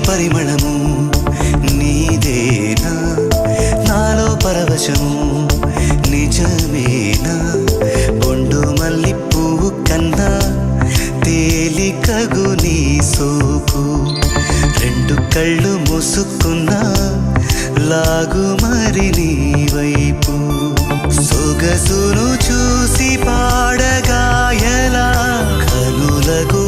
పరిమళము నీదేనా నాలో పరవశము నిజమేనా బొండు మల్లి పువ్వు కన్నా తేలికగు నీ సోకు రెండు కళ్ళు మూసుకున్నా లాగు మరి నీ వైపు సొగసును చూసి పాడగాయలా కనులకు